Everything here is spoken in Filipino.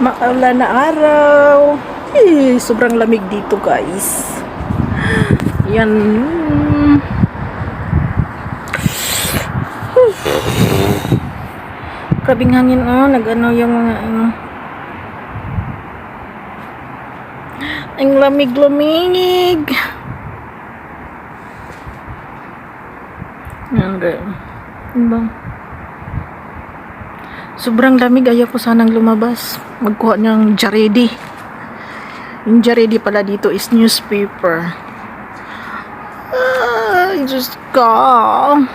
Maulan na araw. Sobrang lamig dito, guys. Yan. Grabing hangin, nag-ano yung mga ang lamig-lamig. Bang. Sobrang lamig, ayaw ko sanang lumabas. Magkuha ng jaredi. Yung jaredi pala dito is newspaper. Just go.